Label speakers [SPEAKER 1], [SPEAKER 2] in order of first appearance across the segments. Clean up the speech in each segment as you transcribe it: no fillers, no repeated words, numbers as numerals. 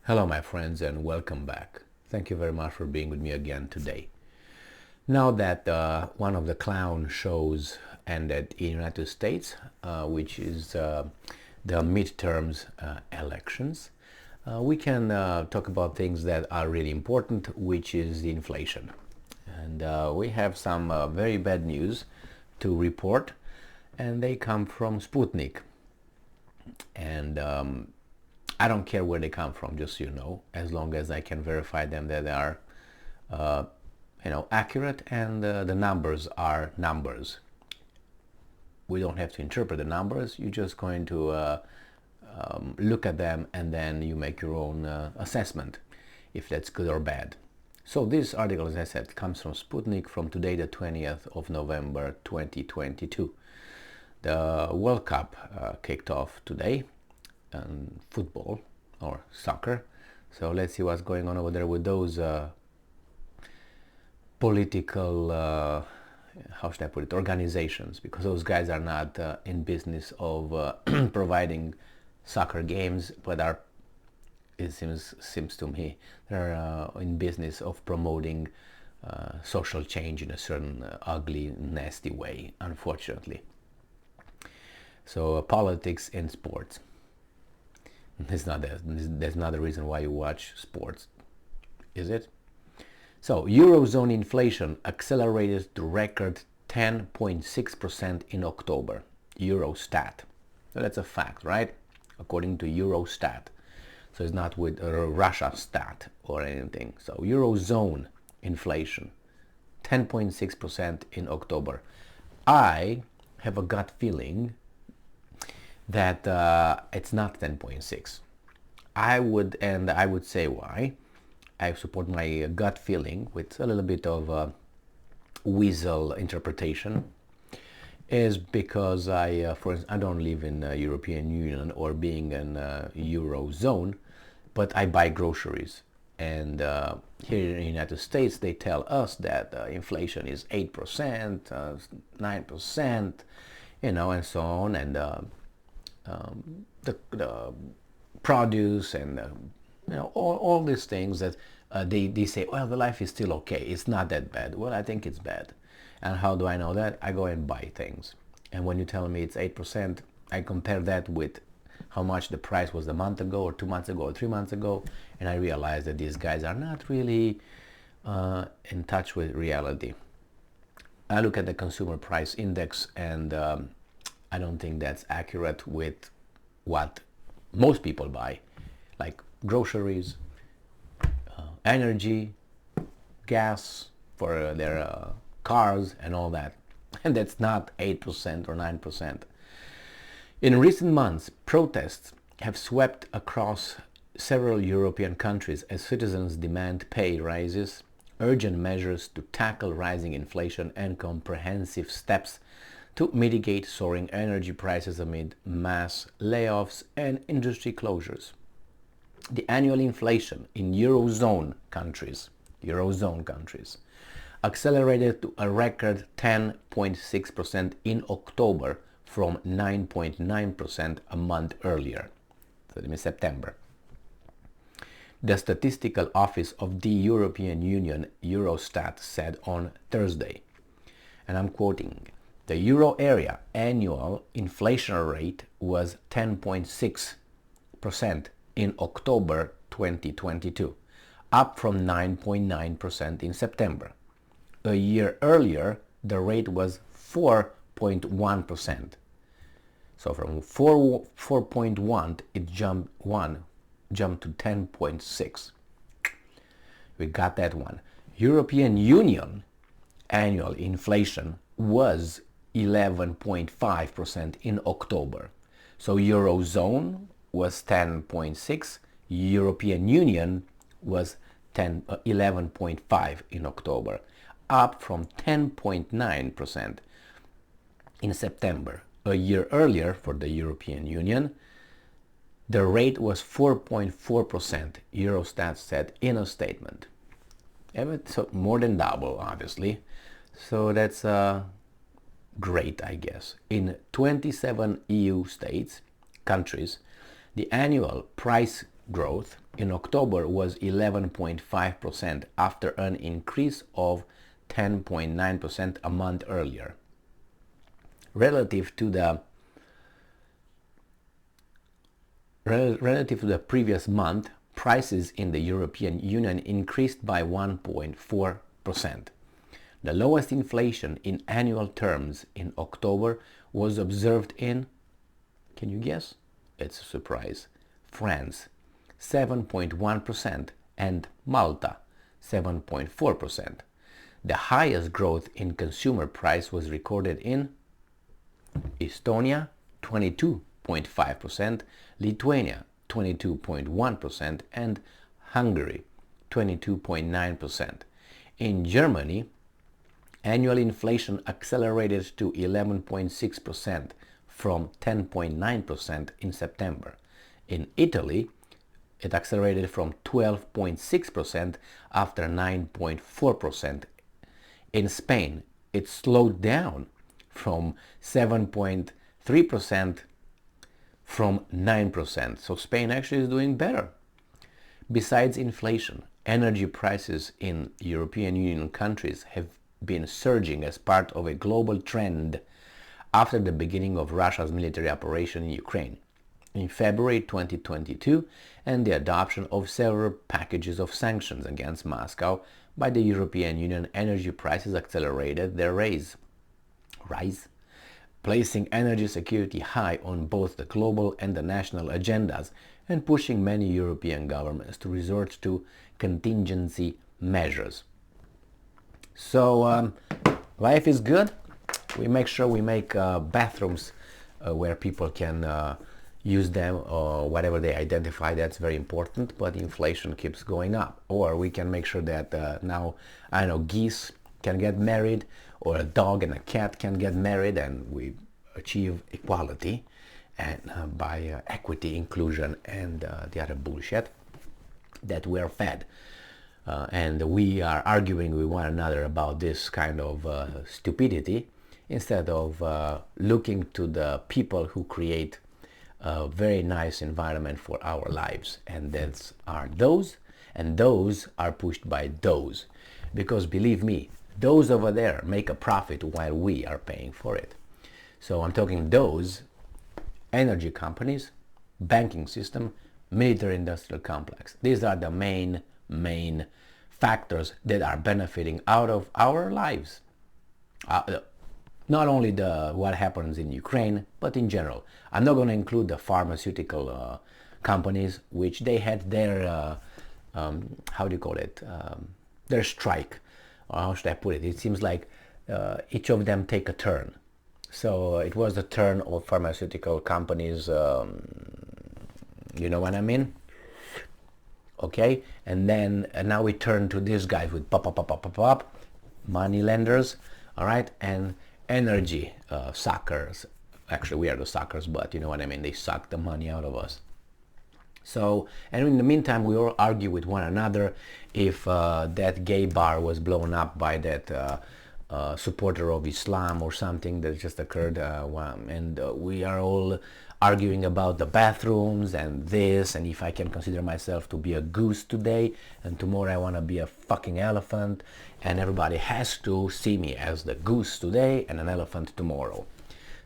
[SPEAKER 1] Hello my friends and welcome back. Thank you very much for being with me again today. Now that one of the clown shows ended in the United States, which is the midterms elections, we can talk about things that are really important, which is the inflation. And we have some very bad news to report, and they come from Sputnik. And I don't care where they come from, just so you know, as long as I can verify them that they are, accurate, and the numbers are numbers. We don't have to interpret the numbers. You're just going to look at them, and then you make your own assessment, if that's good or bad. So this article, as I said, comes from Sputnik from today, the 20th of November, 2022. The World Cup kicked off today. Football or soccer. So let's see what's going on over there with those political, how should I put it, organizations, because those guys are not in business of providing soccer games, but are, it seems to me, they're in business of promoting social change in a certain ugly, nasty way, unfortunately. So politics in sports. There's not the reason why you watch sports, is it? So, Eurozone inflation accelerated to record 10.6% in October. Eurostat. So that's a fact, right? According to Eurostat. So it's not with Russia stat or anything. So, Eurozone inflation, 10.6% in October. I have a gut feeling that it's not 10.6. I would say why. I support my gut feeling with a little bit of weasel interpretation, is because for instance, I don't live in the European Union or being in Eurozone, but I buy groceries. And here in the United States, they tell us that inflation is 8%, 9%, and so on. And the produce and all these things that they say, well, the life is still okay, it's not that bad. Well, I think it's bad. And how do I know that? I go and buy things. And when you tell me it's 8%, I compare that with how much the price was a month ago or 2 months ago or 3 months ago, and I realize that these guys are not really in touch with reality. I look at the consumer price index, and I don't think that's accurate with what most people buy, like groceries, energy, gas for their cars and all that. And that's not 8% or 9%. In recent months, protests have swept across several European countries as citizens demand pay rises, urgent measures to tackle rising inflation, and comprehensive steps to mitigate soaring energy prices amid mass layoffs and industry closures. The annual inflation in Eurozone countries accelerated to a record 10.6% in October from 9.9% a month earlier, so in September. The Statistical Office of the European Union, Eurostat, said on Thursday, and I'm quoting, the euro area annual inflation rate was 10.6% in October 2022, up from 9.9% in September. A year earlier, the rate was 4.1%. So from 4.1, it jumped to 10.6. We got that one. European Union annual inflation was 11.5% in October. So Eurozone was 10.6, European Union was 11.5 in October, up from 10.9% in September. A year earlier, for the European Union, the rate was 4.4%, Eurostat said in a statement. So more than double, obviously. So that's great, I guess. In 27 EU countries, the annual price growth in October was 11.5% after an increase of 10.9% a month earlier. Relative to the previous month, prices in the European Union increased by 1.4%. The lowest inflation in annual terms in October was observed in, can you guess? It's a surprise, France, 7.1%, and Malta, 7.4%. The highest growth in consumer price was recorded in Estonia, 22.5%, Lithuania, 22.1%, and Hungary, 22.9%. In Germany, annual inflation accelerated to 11.6% from 10.9% in September. In Italy, it accelerated from 12.6% after 9.4%. In Spain, it slowed down from 7.3% from 9%. So Spain actually is doing better. Besides inflation, energy prices in European Union countries have been surging as part of a global trend after the beginning of Russia's military operation in Ukraine in February 2022 and the adoption of several packages of sanctions against Moscow by the European Union. Energy prices accelerated their rise, placing energy security high on both the global and the national agendas and pushing many European governments to resort to contingency measures. So life is good. We make sure we make bathrooms where people can use them or whatever they identify. That's very important, but inflation keeps going up. Or we can make sure that now, I don't know, geese can get married, or a dog and a cat can get married, and we achieve equality and by equity, inclusion, and the other bullshit that we're fed. And we are arguing with one another about this kind of stupidity instead of looking to the people who create a very nice environment for our lives. And those are those, and those are pushed by those. Because believe me, those over there make a profit while we are paying for it. So I'm talking those energy companies, banking system, military industrial complex. These are the main factors that are benefiting out of our lives. Not only what happens in Ukraine, but in general. I'm not going to include the pharmaceutical companies, which they had their, how do you call it, their strike. Or how should I put it? It seems like each of them take a turn. So it was the turn of pharmaceutical companies, you know what I mean? Okay, and then now we turn to these guys with pop, money lenders, all right, and energy suckers. Actually, we are the suckers, but you know what I mean, they suck the money out of us. So, and in the meantime, we all argue with one another if that gay bar was blown up by that supporter of Islam or something that just occurred, and we are all arguing about the bathrooms and this, and if I can consider myself to be a goose today and tomorrow I want to be a fucking elephant, and everybody has to see me as the goose today and an elephant tomorrow.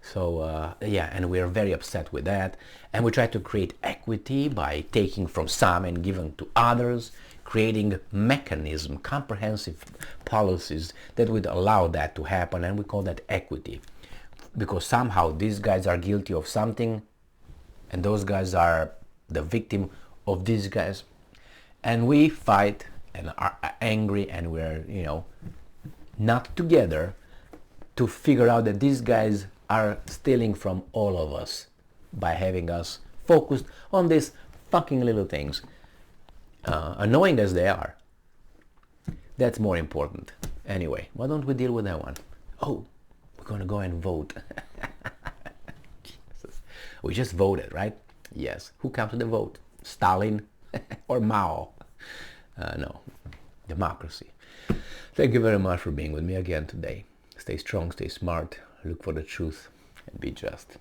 [SPEAKER 1] So yeah, and we're very upset with that, and we try to create equity by taking from some and giving to others, creating mechanism, comprehensive policies that would allow that to happen, and we call that equity. Because somehow these guys are guilty of something and those guys are the victim of these guys, and we fight and are angry, and we're, you know, not together to figure out that these guys are stealing from all of us by having us focused on these fucking little things, annoying as they are. That's more important. Anyway, why don't we deal with that one? Oh, we're gonna go and vote. Jesus. We just voted, right? Yes. Who comes to the vote? Stalin or Mao? No. Democracy. Thank you very much for being with me again today. Stay strong, stay smart, look for the truth, and be just.